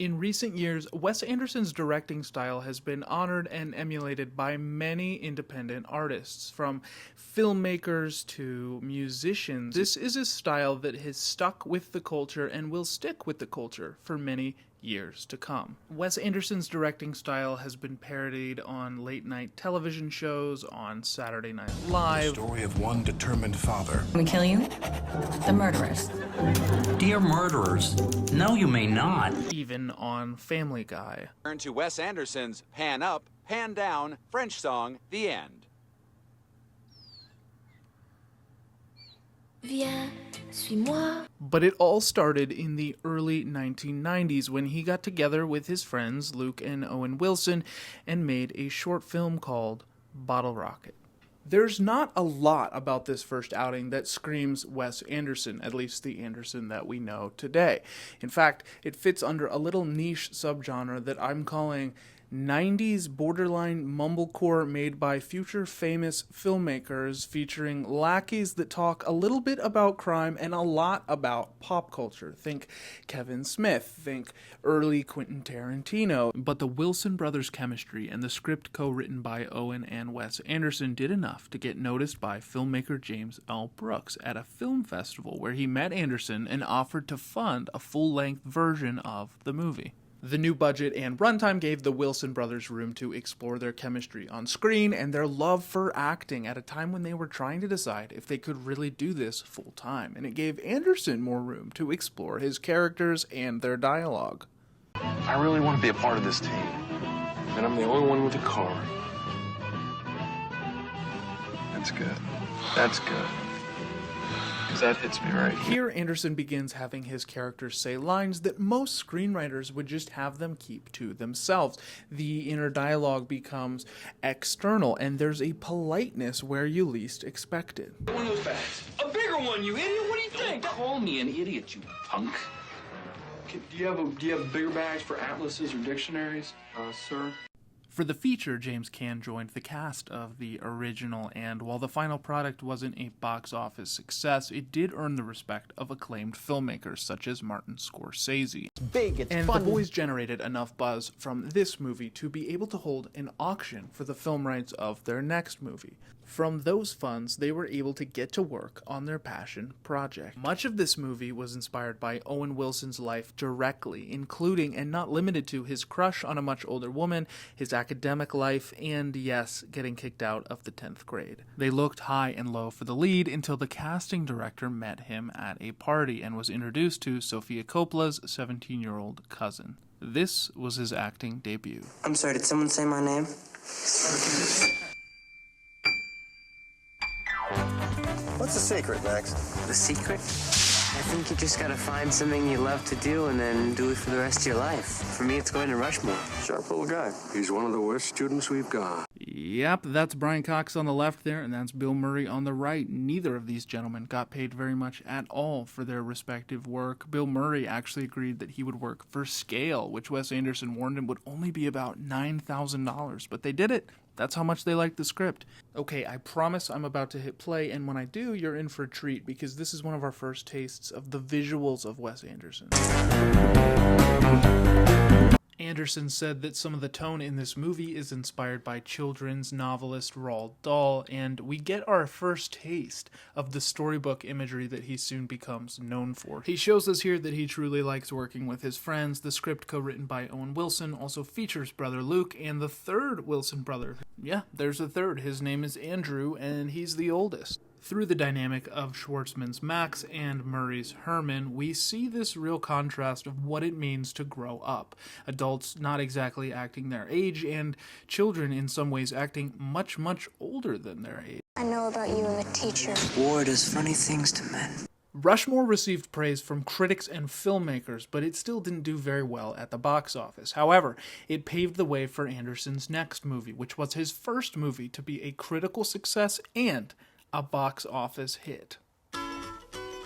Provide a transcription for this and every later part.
In recent years, Wes Anderson's directing style has been honored and emulated by many independent artists, from filmmakers to musicians. This is a style that has stuck with the culture and will stick with the culture for many years to come. Wes Anderson's directing style has been parodied on late-night television shows, on Saturday Night Live. The story of one determined father. We kill you? The murderers. Dear murderers, no you may not. Even on Family Guy. Turn to Wes Anderson's Pan Up, Pan Down French song, The End. Viens, suis-moi. But it all started in the early 1990s when he got together with his friends Luke and Owen Wilson and made a short film called Bottle Rocket. There's not a lot about this first outing that screams Wes Anderson, at least the Anderson that we know today. In fact, it fits under a little niche subgenre that I'm calling 90s borderline mumblecore made by future famous filmmakers, featuring lackeys that talk a little bit about crime and a lot about pop culture. Think Kevin Smith, think early Quentin Tarantino. But the Wilson brothers' chemistry and the script co-written by Owen and Wes Anderson did enough to get noticed by filmmaker James L. Brooks at a film festival where he met Anderson and offered to fund a full-length version of the movie. The new budget and runtime gave the Wilson brothers room to explore their chemistry on screen and their love for acting at a time when they were trying to decide if they could really do this full time, and it gave Anderson more room to explore his characters and their dialogue. I really want to be a part of this team, and I'm the only one with a car. That's good. That's good. Because that hits me right Here, Anderson begins having his characters say lines that most screenwriters would just have them keep to themselves. The inner dialogue becomes external, and there's a politeness where you least expect it. One of those bags. A bigger one, you idiot! What do you think? Don't call me an idiot, you punk. Do you have bigger bags for atlases or dictionaries, sir? For the feature, James Caan joined the cast of the original, and while the final product wasn't a box office success, it did earn the respect of acclaimed filmmakers such as Martin Scorsese. It's big, it's and fun. The Boys generated enough buzz from this movie to be able to hold an auction for the film rights of their next movie. From those funds, they were able to get to work on their passion project. Much of this movie was inspired by Owen Wilson's life directly, including and not limited to his crush on a much older woman, his academic life, and yes, getting kicked out of the 10th grade. They looked high and low for the lead until the casting director met him at a party and was introduced to Sofia Coppola's 17-year-old cousin. This was his acting debut. I'm sorry, did someone say my name? What's the secret, Max? The secret? I think you just gotta find something you love to do and then do it for the rest of your life. For me, it's going to Rushmore. Sharp little guy. He's one of the worst students we've got. Yep, that's Brian Cox on the left there, and that's Bill Murray on the right. Neither of these gentlemen got paid very much at all for their respective work. Bill Murray actually agreed that he would work for scale, which Wes Anderson warned him would only be about $9,000, but they did it. That's how much they liked the script. Okay, I promise I'm about to hit play, and when I do, you're in for a treat, because this is one of our first tastes of the visuals of Wes Anderson. Anderson said that some of the tone in this movie is inspired by children's novelist Roald Dahl, and we get our first taste of the storybook imagery that he soon becomes known for. He shows us here that he truly likes working with his friends. The script, co-written by Owen Wilson, also features brother Luke and the third Wilson brother. Yeah, there's a third. His name is Andrew, and he's the oldest. Through the dynamic of Schwartzman's Max and Murray's Herman, we see this real contrast of what it means to grow up. Adults not exactly acting their age, and children in some ways acting much, much older than their age. I know about you and the teacher. War does funny things to men. Rushmore received praise from critics and filmmakers, but it still didn't do very well at the box office. However, it paved the way for Anderson's next movie, which was his first movie to be a critical success and a box office hit.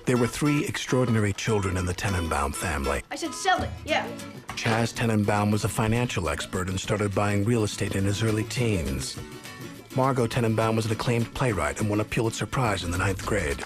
There were three extraordinary children in the Tenenbaum family. I said sell it, yeah. Chaz Tenenbaum was a financial expert and started buying real estate in his early teens. Margot Tenenbaum was an acclaimed playwright and won a Pulitzer Prize in the 9th grade.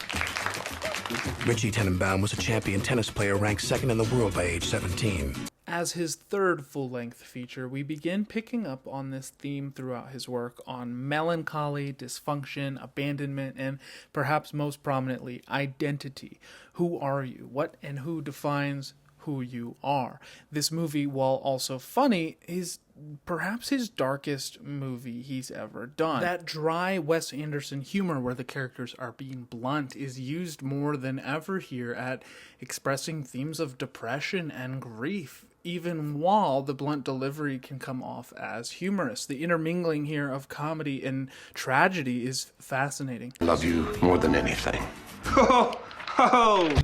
Richie Tenenbaum was a champion tennis player ranked second in the world by age 17. As his third full-length feature, we begin picking up on this theme throughout his work on melancholy, dysfunction, abandonment, and perhaps most prominently, identity. Who are you? What and who defines who you are? This movie, while also funny, is perhaps his darkest movie he's ever done. That dry Wes Anderson humor where the characters are being blunt is used more than ever here at expressing themes of depression and grief, even while the blunt delivery can come off as humorous. The intermingling here of comedy and tragedy is fascinating. I love you more than anything.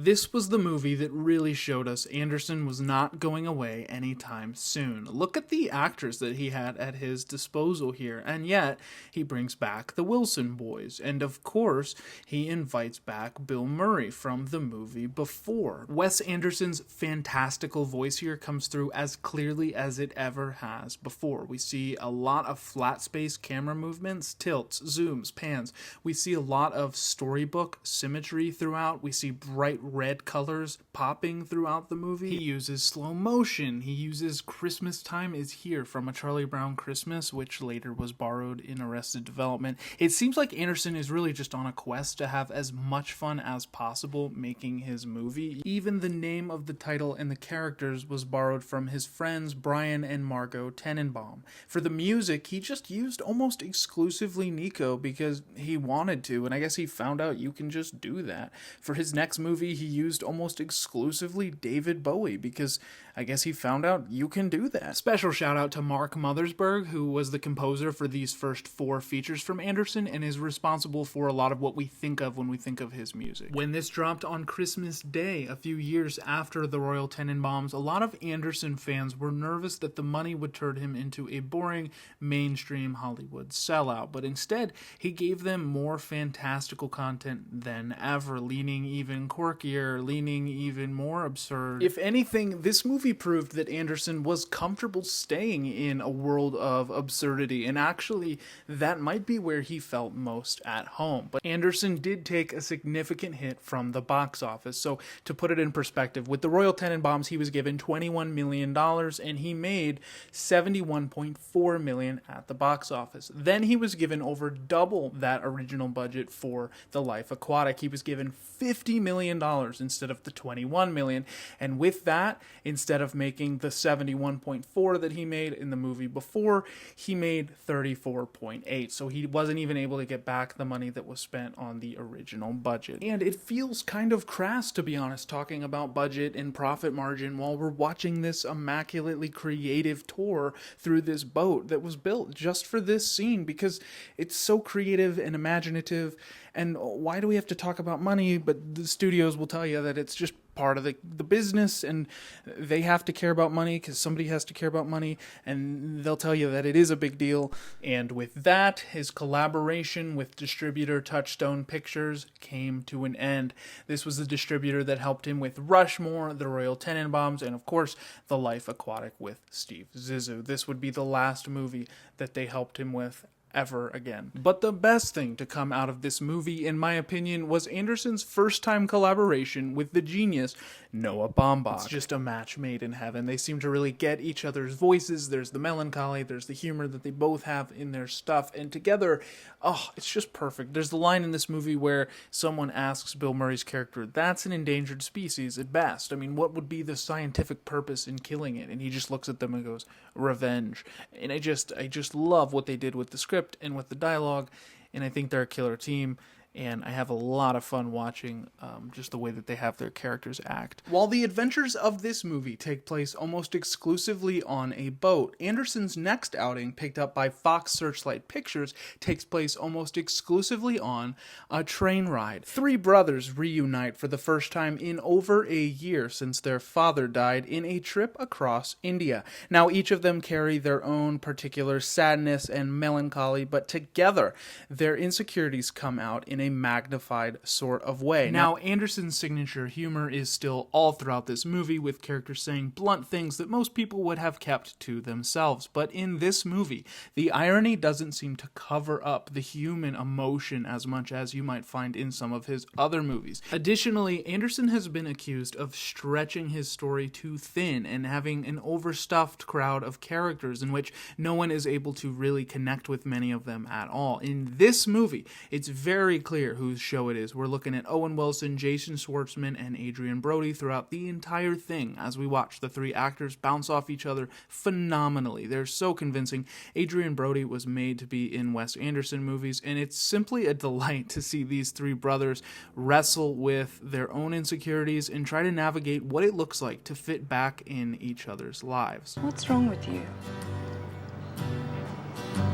This was the movie that really showed us Anderson was not going away anytime soon. Look at the actors that he had at his disposal here, and yet he brings back the Wilson boys, and of course he invites back Bill Murray from the movie before. Wes Anderson's fantastical voice here comes through as clearly as it ever has before. We see a lot of flat space camera movements, tilts, zooms, pans. We see a lot of storybook symmetry throughout. We see bright red colors popping throughout the movie. He uses slow motion. He uses Christmas Time Is Here from A Charlie Brown Christmas, which later was borrowed in Arrested Development. It seems like Anderson is really just on a quest to have as much fun as possible making his movie. Even the name of the title and the characters was borrowed from his friends Brian and Margot Tenenbaum. For the music, he just used almost exclusively Nico because he wanted to, and I guess he found out you can just do that. For his next movie, he used almost exclusively David Bowie because I guess he found out you can do that. Special shout out to Mark Mothersbaugh, who was the composer for these first 4 features from Anderson and is responsible for a lot of what we think of when we think of his music. When this dropped on Christmas Day, a few years after the Royal Tenenbaums, a lot of Anderson fans were nervous that the money would turn him into a boring mainstream Hollywood sellout, but instead he gave them more fantastical content than ever, leaning even quirkier, leaning even more absurd. If anything, this movie proved that Anderson was comfortable staying in a world of absurdity, and actually that might be where he felt most at home. But Anderson did take a significant hit from the box office. So to put it in perspective, with the Royal Tenenbaums he was given $21 million and he made $71.4 million at the box office. Then he was given over double that original budget for The Life Aquatic. He was given $50 million instead of the $21 million, and with that, instead of making the 71.4 that he made in the movie before, he made 34.8. So he wasn't even able to get back the money that was spent on the original budget. And it feels kind of crass, to be honest, talking about budget and profit margin while we're watching this immaculately creative tour through this boat that was built just for this scene, because it's so creative and imaginative. And why do we have to talk about money? But the studios will tell you that it's just part of the business, and they have to care about money because somebody has to care about money, and they'll tell you that it is a big deal. And with that, his collaboration with distributor Touchstone Pictures came to an end. This was the distributor that helped him with Rushmore, the Royal Tenenbaums, and of course, The Life Aquatic with Steve Zissou. This would be the last movie that they helped him with ever again. But the best thing to come out of this movie, in my opinion, was Anderson's first-time collaboration with the genius Noah Baumbach. It's just a match made in heaven. They seem to really get each other's voices. There's the melancholy, there's the humor that they both have in their stuff, and together, oh, it's just perfect. There's the line in this movie where someone asks Bill Murray's character, "That's an endangered species at best. I mean, what would be the scientific purpose in killing it?" And he just looks at them and goes, "Revenge." And I just love what they did with the script and with the dialogue, and I think they're a killer team. And I have a lot of fun watching just the way that they have their characters act. While the adventures of this movie take place almost exclusively on a boat, Anderson's next outing, picked up by Fox Searchlight Pictures, takes place almost exclusively on a train ride. 3 brothers reunite for the first time in over a year since their father died in a trip across India. Now, each of them carry their own particular sadness and melancholy, but together, their insecurities come out in a a magnified sort of way. Now, Anderson's signature humor is still all throughout this movie, with characters saying blunt things that most people would have kept to themselves. But in this movie, the irony doesn't seem to cover up the human emotion as much as you might find in some of his other movies. Additionally, Anderson has been accused of stretching his story too thin and having an overstuffed crowd of characters in which no one is able to really connect with many of them at all. In this movie, it's very clear whose show it is. We're looking at Owen Wilson, Jason Schwartzman, and Adrian Brody throughout the entire thing as we watch the three actors bounce off each other phenomenally. They're so convincing. Adrian Brody was made to be in Wes Anderson movies, and it's simply a delight to see these three brothers wrestle with their own insecurities and try to navigate what it looks like to fit back in each other's lives. What's wrong with you?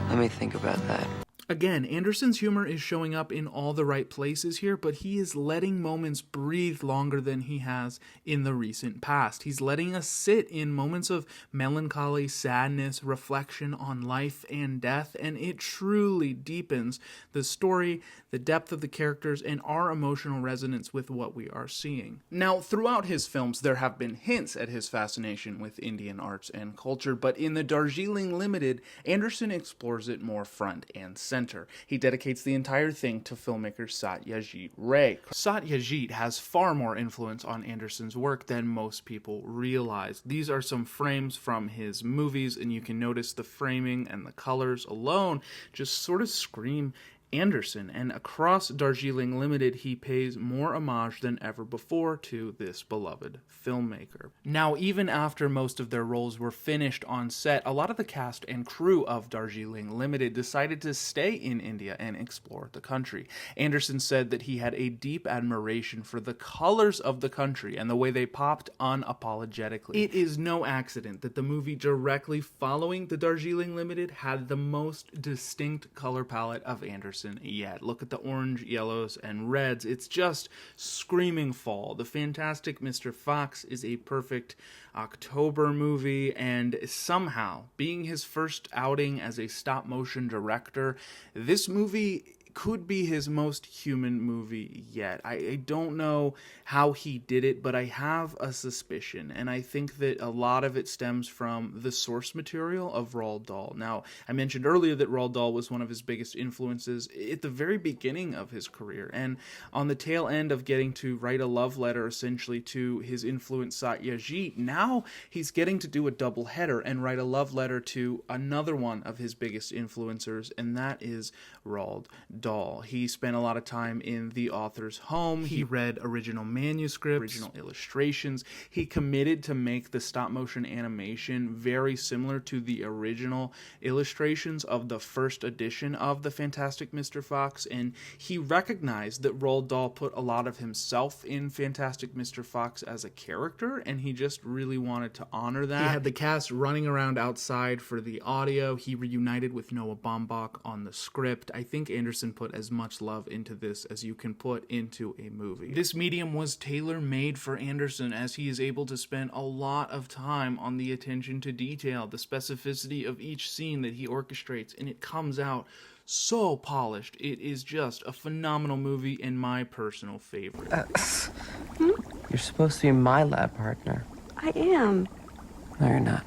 Let me think about that. Again, Anderson's humor is showing up in all the right places here, but he is letting moments breathe longer than he has in the recent past. He's letting us sit in moments of melancholy, sadness, reflection on life and death, and it truly deepens the story, the depth of the characters, and our emotional resonance with what we are seeing. Now, throughout his films, there have been hints at his fascination with Indian arts and culture, but in the Darjeeling Limited, Anderson explores it more front and center. He dedicates the entire thing to filmmaker Satyajit Ray. Satyajit has far more influence on Anderson's work than most people realize. These are some frames from his movies, and you can notice the framing and the colors alone just sort of scream Anderson, and across Darjeeling Limited, he pays more homage than ever before to this beloved filmmaker. Now, even after most of their roles were finished on set, a lot of the cast and crew of Darjeeling Limited decided to stay in India and explore the country. Anderson said that he had a deep admiration for the colors of the country and the way they popped unapologetically. It is no accident that the movie directly following the Darjeeling Limited had the most distinct color palette of Anderson yet. Look at the orange, yellows, and reds. It's just screaming fall. The Fantastic Mr. Fox is a perfect October movie, and somehow, being his first outing as a stop-motion director, this movie could be his most human movie yet. I don't know how he did it, but I have a suspicion, and I think that a lot of it stems from the source material of Roald Dahl. Now, I mentioned earlier that Roald Dahl was one of his biggest influences at the very beginning of his career, and on the tail end of getting to write a love letter essentially to his influence Satyajit, now he's getting to do a double header and write a love letter to another one of his biggest influencers, and that is Roald Dahl. He spent a lot of time in the author's home. He read original manuscripts, original illustrations. He committed to make the stop-motion animation very similar to the original illustrations of the first edition of The Fantastic Mr. Fox, and he recognized that Roald Dahl put a lot of himself in Fantastic Mr. Fox as a character, and he just really wanted to honor that. He had the cast running around outside for the audio. He reunited with Noah Baumbach on the script. I think Anderson put as much love into this as you can put into a movie. This medium was tailor-made for Anderson, as he is able to spend a lot of time on the attention to detail, the specificity of each scene that he orchestrates, and it comes out so polished. It is just a phenomenal movie and my personal favorite. You're supposed to be my lab partner. I am. No, you're not.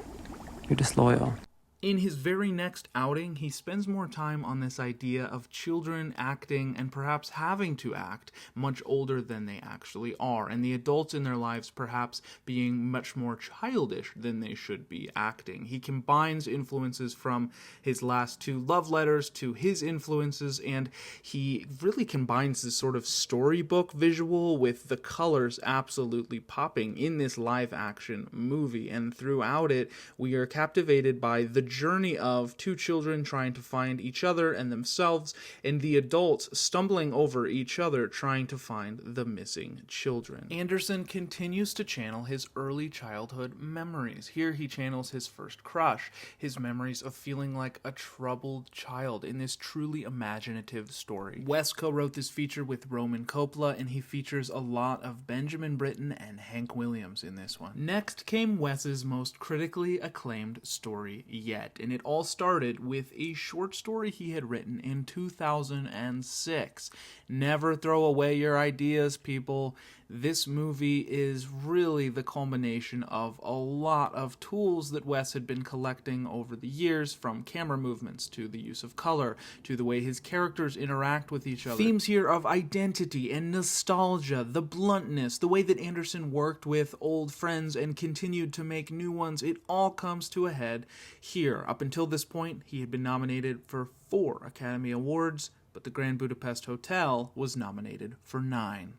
You're disloyal. In his very next outing, he spends more time on this idea of children acting and perhaps having to act much older than they actually are, and the adults in their lives perhaps being much more childish than they should be acting. He combines influences from his last two love letters to his influences, and he really combines this sort of storybook visual with the colors absolutely popping in this live-action movie, and throughout it, we are captivated by the journey of two children trying to find each other and themselves, and the adults stumbling over each other trying to find the missing children. Anderson continues to channel his early childhood memories. Here he channels his first crush, his memories of feeling like a troubled child in this truly imaginative story. Wes co-wrote this feature with Roman Coppola, and he features a lot of Benjamin Britten and Hank Williams in this one. Next came Wes's most critically acclaimed story yet, and it all started with a short story he had written in 2006. Never throw away your ideas, people. This movie is really the culmination of a lot of tools that Wes had been collecting over the years, from camera movements to the use of color to the way his characters interact with each other. Themes here of identity and nostalgia, the bluntness, the way that Anderson worked with old friends and continued to make new ones, it all comes to a head here. Up until this point, he had been nominated for 4 Academy Awards, but the Grand Budapest Hotel was nominated for 9.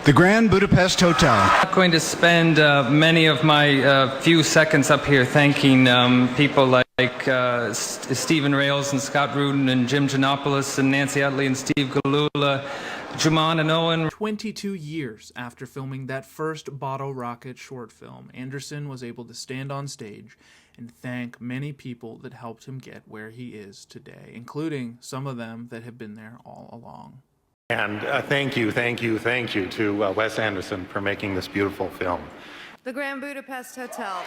The Grand Budapest Hotel. I'm not going to spend many of my few seconds up here thanking people like Stephen Rails and Scott Rudin and Jim Giannopoulos and Nancy Utley and Steve Galula, Juman and Owen. 22 years after filming that first Bottle Rocket short film, Anderson was able to stand on stage and thank many people that helped him get where he is today, including some of them that have been there all along. And thank you to Wes Anderson for making this beautiful film. The Grand Budapest Hotel.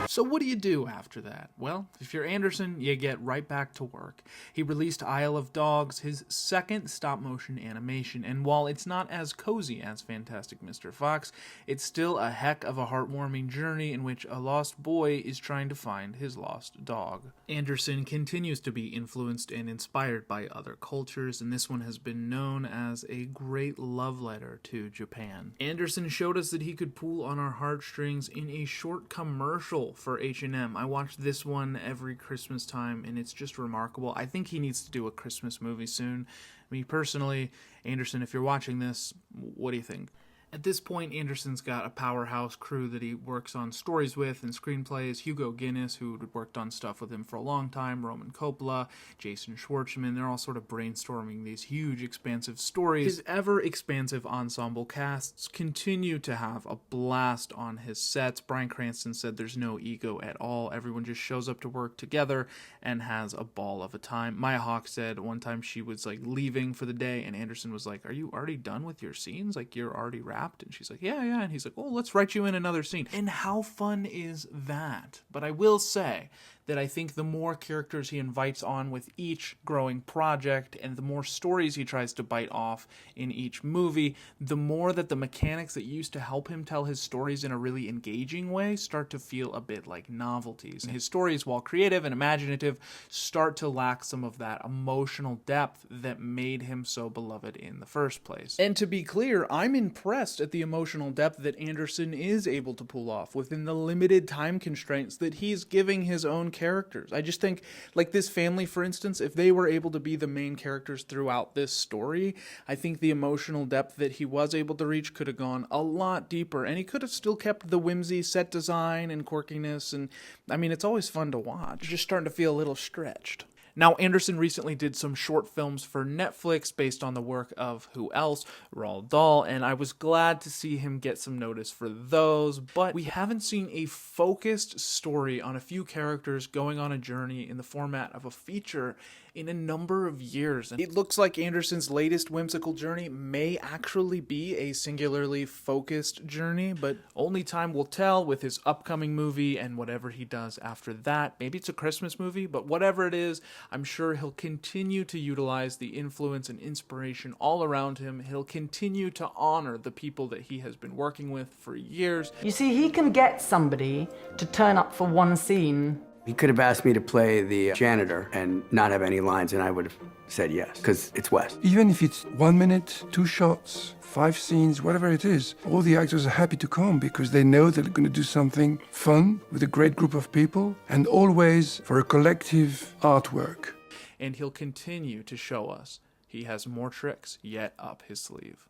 So what do you do after that? Well, if you're Anderson, you get right back to work. He released Isle of Dogs, his second stop-motion animation, and while it's not as cozy as Fantastic Mr. Fox, it's still a heck of a heartwarming journey in which a lost boy is trying to find his lost dog. Anderson continues to be influenced and inspired by other cultures, and this one has been known as a great love letter to Japan. Anderson showed us that he could pull on our heartstrings in a short commercial for H&M. I watched this one every Christmas time, and it's just remarkable. I think he needs to do a Christmas movie soon. Me personally, Anderson, if you're watching this, what do you think? At this point, Anderson's got a powerhouse crew that he works on stories with and screenplays. Hugo Guinness, who had worked on stuff with him for a long time, Roman Coppola, Jason Schwartzman, they're all sort of brainstorming these huge, expansive stories. His ever-expansive ensemble casts continue to have a blast on his sets. Bryan Cranston said there's no ego at all. Everyone just shows up to work together and has a ball of a time. Maya Hawke said one time she was like leaving for the day, and Anderson was like, "Are you already done with your scenes? Like, you're already wrapped?" And she's like, yeah. And he's like, oh, let's write you in another scene. And how fun is that? But I will say that I think the more characters he invites on with each growing project and the more stories he tries to bite off in each movie, the more that the mechanics that used to help him tell his stories in a really engaging way start to feel a bit like novelties. And his stories, while creative and imaginative, start to lack some of that emotional depth that made him so beloved in the first place. And to be clear, I'm impressed at the emotional depth that Anderson is able to pull off within the limited time constraints that he's giving his own characters. I just think, like this family, for instance, if they were able to be the main characters throughout this story, I think the emotional depth that he was able to reach could have gone a lot deeper, and he could have still kept the whimsy set design and quirkiness, and I mean, it's always fun to watch. Just starting to feel a little stretched. Now, Anderson recently did some short films for Netflix based on the work of who else? Roald Dahl, and I was glad to see him get some notice for those, but we haven't seen a focused story on a few characters going on a journey in the format of a feature in a number of years. And it looks like Anderson's latest whimsical journey may actually be a singularly focused journey, but only time will tell with his upcoming movie and whatever he does after that. Maybe it's a Christmas movie, but whatever it is, I'm sure he'll continue to utilize the influence and inspiration all around him. He'll continue to honor the people that he has been working with for years. You see, he can get somebody to turn up for one scene. He could have asked me to play the janitor and not have any lines, and I would have said yes, because it's Wes. Even if it's 1 minute, 2 shots, 5 scenes, whatever it is, all the actors are happy to come because they know they're going to do something fun with a great group of people, and always for a collective artwork. And he'll continue to show us he has more tricks yet up his sleeve.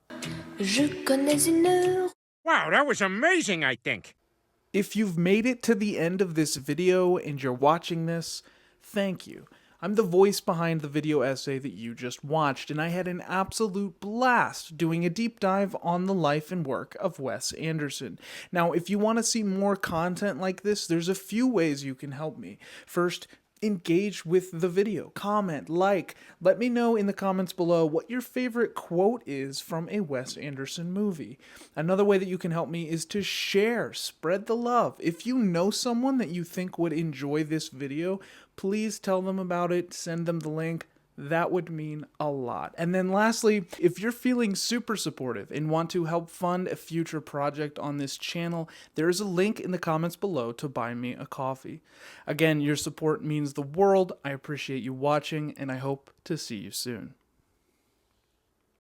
Wow, that was amazing, I think. If you've made it to the end of this video and you're watching this, thank you. I'm the voice behind the video essay that you just watched, and I had an absolute blast doing a deep dive on the life and work of Wes Anderson. Now, if you want to see more content like this, there's a few ways you can help me. First, engage with the video, comment, like, let me know in the comments below what your favorite quote is from a Wes Anderson movie. Another way that you can help me is to share, spread the love. If you know someone that you think would enjoy this video, please tell them about it, send them the link. That would mean a lot. And then lastly, if you're feeling super supportive and want to help fund a future project on this channel, there is a link in the comments below to buy me a coffee. Again, your support means the world. I appreciate you watching, and I hope to see you soon.